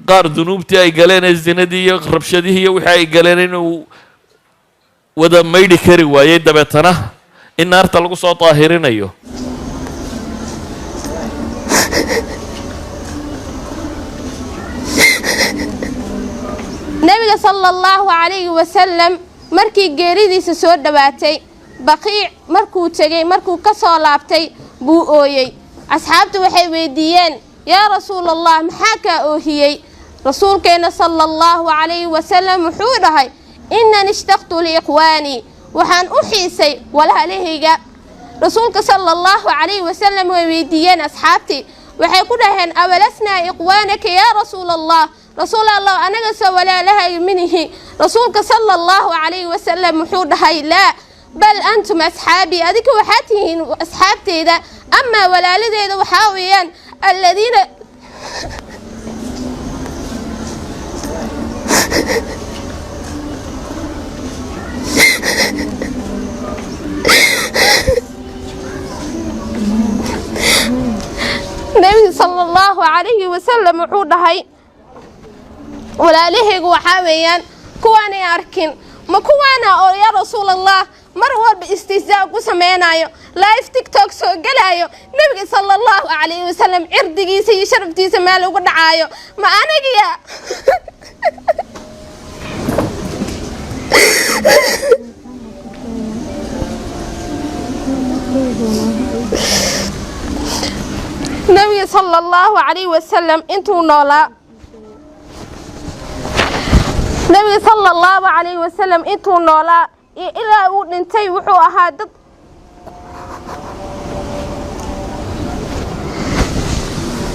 قار ذنوبتي أي قالين الزندية ربشديه وحي قالين وذا ميدي كري ويدا بتنا إن أرتلقوا صوت طاهرين أيوه نبي صلى الله عليه وسلم مركي جريدي سود دباتي بقيع مركو تجي مركو كسولابتي بو أويي أصحابته وحي ويديان يا رسول الله محاكا أوهيي رسول كان صلى الله عليه وسلم حورهاي إن اشتقت لإخواني وحان أحيسي ولا لهيجا رسولك صلى الله عليه وسلم ويديان أصحابتي وحي كلهن أولسنا إخوانك يا رسول الله رسول الله أنا قصة ولا لها منه رسولك صلى الله عليه وسلم حورهاي لا بل أنتم أصحابي أذيك وحاتين أصحابتي ذا أما ولا لدي وحاويان الذين النبي صلى الله عليه وسلم حورهاي ولا لهيج وحاويان كواني أركن ما كوانا يا رسول الله مرور باستهزاء وسمينايو لايف تيك توك سو غلايو نبي صلى الله عليه وسلم عرديسي شرفتيسا مال ugu dhacayo ma anagiya نبي صلى الله عليه وسلم انتو نولا نبي صلى الله عليه وسلم انتو نولا إلا ودنتي وحو أهاد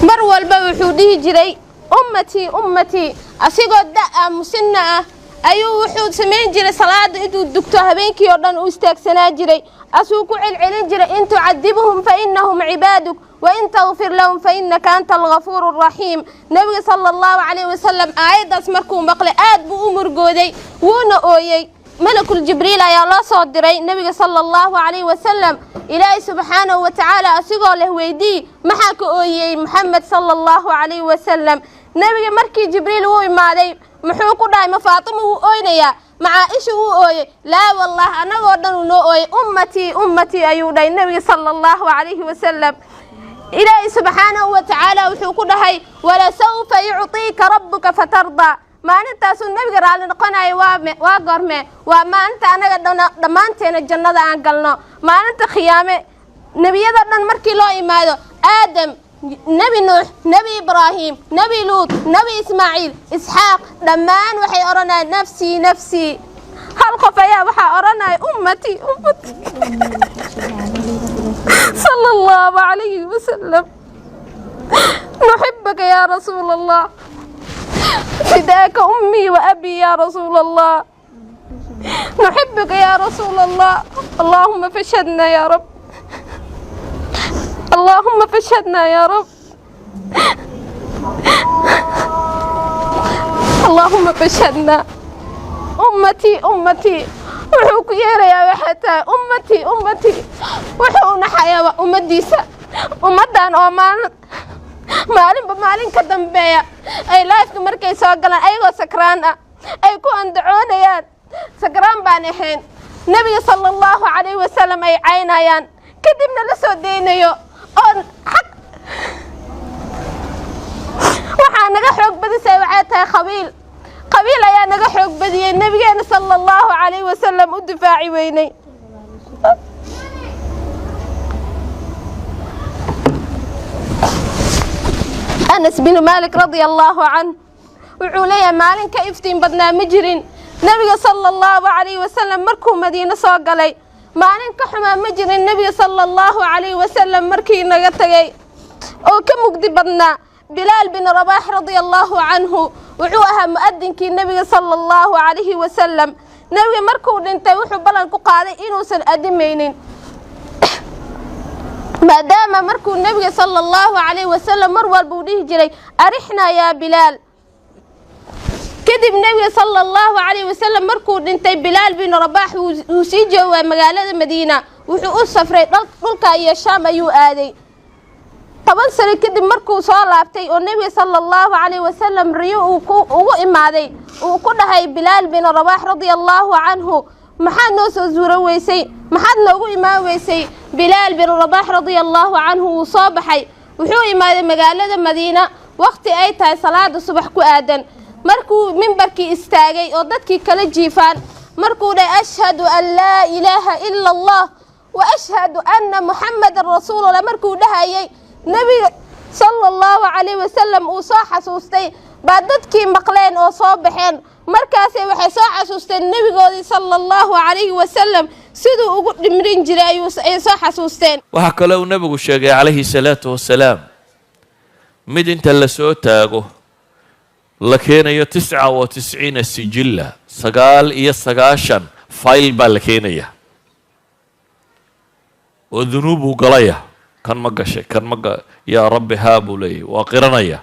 مروا البوحودي جري أمتي أسيقو الدقة مسنة أيو وحود سمين جري صلاة إدو الدكتور هبينك يردن أستاك سنة جري أسوكو العلن جري إن تعذبهم فإنهم عبادك وإن تغفر لهم فإنك أنت الغفور الرحيم نبي صلى الله عليه وسلم آيات اسمركم بقل آد بأمر قودي ونؤويي ملك الجبريل يا الله صدري النبي صلى الله عليه وسلم إلهي سبحانه وتعالى أسيقو له ويدي محاك أويي محمد صلى الله عليه وسلم نبي مركي جبريل هو مالي محوكو داي مفاطمه أوينيا مع إيشه أوي لا والله أنا ودن أوي أمتي أيوداي النبي صلى الله عليه وسلم إلهي سبحانه وتعالى وحوكو داي ولسوف يعطيك ربك فترضى ما أنت سن نبي قال نقناي وقرمه وما أنت أنا دمانتين الجنة أنقلنا ما أنت خيامه نبي يدرنا مركي لو إماده آدم نبي نوح نبي إبراهيم نبي لوط نبي إسماعيل إسحاق دمان وحي أرنا نفسي هل خفيا وحي أرنا أمتي صلى الله عليه وسلم نحبك يا رسول الله فداك أمي وأبي يا رسول الله نحبك يا رسول الله اللهم فاشهدنا يا رب اللهم فاشهدنا يا رب اللهم فاشهدنا أمتي وحوك يا يا وحتى أمتي وحونا حياة أمديسة أمدان maalin ka dambeeya ay live markay soo galaan ayagoo sakraan ah ay ku andacoonayaan sakraan baan ahayn nabiga sallallahu alayhi wasallam ay caynayaan kadibna la soo deynayo oo xaq waxa naga xoog badisay waxay tahay qabiil ayaa naga xoog badiyay nabigeena sallallahu alayhi wasallam u difaaci weynay أنس بن مالك رضي الله عنه وعليا مالين كيفتين بدنا مجرين نبي صلى الله عليه وسلم مركو مدينة صاقلي مالين كحما مجرين النبي صلى الله عليه وسلم مركي نغتغي أو كمقدي بدنا بلال بن رباح رضي الله عنه وعوها مؤذن كي النبي صلى الله عليه وسلم نبي مركو دنتي وحو بلان كقادي إنو سن أدمينين ما دام مركو النبي صلى الله عليه وسلم مروى البوديه جري أرحنا يا بلال كذب النبي صلى الله عليه وسلم مركو دنتي بلال بن رباح وسيجوا مقالة المدينة وحو السفري طلقا يا الشام أيو آدي toban sano kadib markuu soo laabtay oo nebiga sala allahu calayhi wasalam riyo ugu imaaday uu ku dhahay bilaal bin rabaax radia allahu canhu maxaad noo soo zuura weysay maxaad noogu imaan weysay bilaal bin rabaax radia allahu canhu wuu soo baxay wuxuu imaaday magaalada madiina waqti ay tahay salaada subax ku aadan markuu mimbarkii istaagay oo dadkii kala jiifaan markuu dhahay ashhadu an laa ilaaha ila allah wa ashhadu anna muxammadan rasuulullah markuu dhahayay nebiga sala allahu calayhi wasalam uu soo xasuustay baa dadkii maqleen oo soo baxeen markaasay waxay soo xasuusteen nebigoodii sala allahu calayhi wasalam siduu ugu dhimrin jiray ay soo xasuusteen. waxaa kale uu nebigu sheegay calayhi salaatu wasalaam mid inta la soo taago la keenayo 99 sijilla 99 fayl baa la keenaya oo dunuubuu galaya kan ma gashay kan ma yaa rabbi haa buu leeyahy waa qiranaya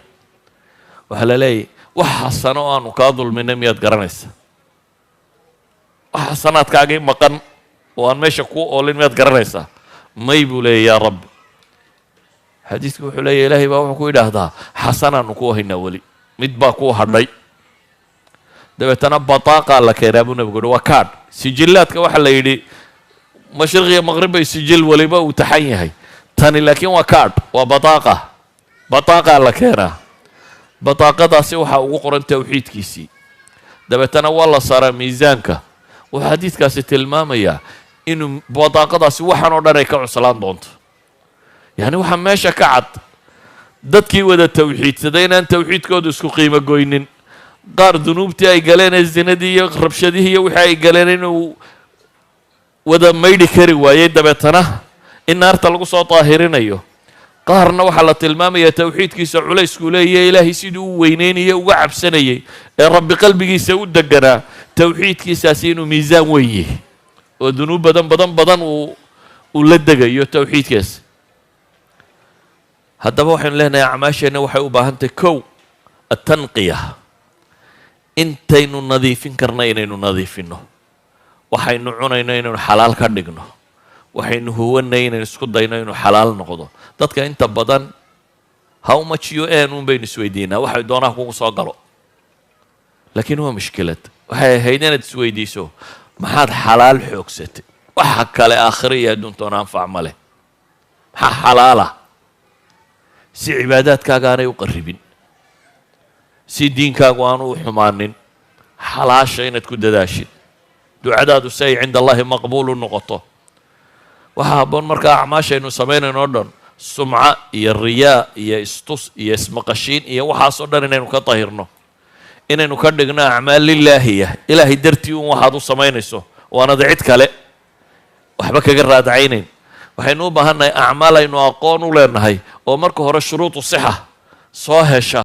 waxaa la leeyahy wax xasano oo aanu kaa dulminay miyaad garanaysa wax xasanaadkaagii maqan oo aan meesha kuu oolin miyaad garanaysaa may buu leeyahy yaa rabbi xadiidku wuxuu leeyahy ilaahay baa wuxuu ku yidhaahdaa xasanaanu ku haynaa weli mid baa kuu hadhay dabeetana bataaqa la keenaa buu nabigu yihi waa kaadh sijillaadka waxaa la yidhi mashriq iyo maqrib bay sijil waliba uu taxan yahay tani laakiin waa kaadh waa bataaqa la keenaa bataaqadaasi waxaa ugu qoran tawxiidkiisii dabeetana waa la saaraa miisaanka wuxuu xadiidkaasi tilmaamayaa inuu bataaqadaasi waxaan oo dhan ay ka cuslaan doonto yacni waxaa meesha ka cad dadkii wada tawxiidsaday inaan tawxiidkoodu isku qiimo goynin qaar dunuubtii ay galeen ee zinadii iyo rabshadihii iyo wixii ay galeen inuu wada maydhi kari waayey dabeetana in naarta lagu soo daahirinayo qaarna waxaa la tilmaamayaa tawxiidkiisa culayskuu leeyahay ilaahay siduu u weyneynaya uga cabsanayay ee rabbi qalbigiisa u deganaa tawxiidkiisaasi inuu miisaan weyn yahay oo dunuub badan uu la degayo tawxiidkaasi haddaba waxaynu leenahay acmaasheenna waxay u baahan tahay kow atanqiya intaynu nadiifin karna inaynu nadiifinno waxaynu cunayno inaynu xalaal ka dhigno waxaynu huwanay inaynu isku dayno inuu xalaal noqdo dadka inta badan how much you earn un baynu isweydiinaa waxay doonaa kugu soo galo laakiin waa mushkilad waxay ahayd inaad isweydiiso maxaad xalaal xoogsatay waxa kale aakhira iyo adduuntoona anfac ma leh maxaa xalaala si cibaadaadkaaga aanay u qarribin si diinkaagu aanu u xumaanin xalaasha inaad ku dadaashid ducadaadu si ay cinda allahi maqbuul u noqoto waxaa habboon markaa acmaashaynu samaynayno o dhan sumca iyo riyaa iyo istus iyo ismaqashiin iyo waxaasoo dhan inaynu ka dahirno inaynu ka dhigno acmaal lilaahiya ilaahay dartii un waxaad u samaynayso waanad cid kale waxba kaga raadacaynayn waxaynu u baahannahay acmaal aynu aqoon u leenahay oo marka hore shuruudu sixa soo hesha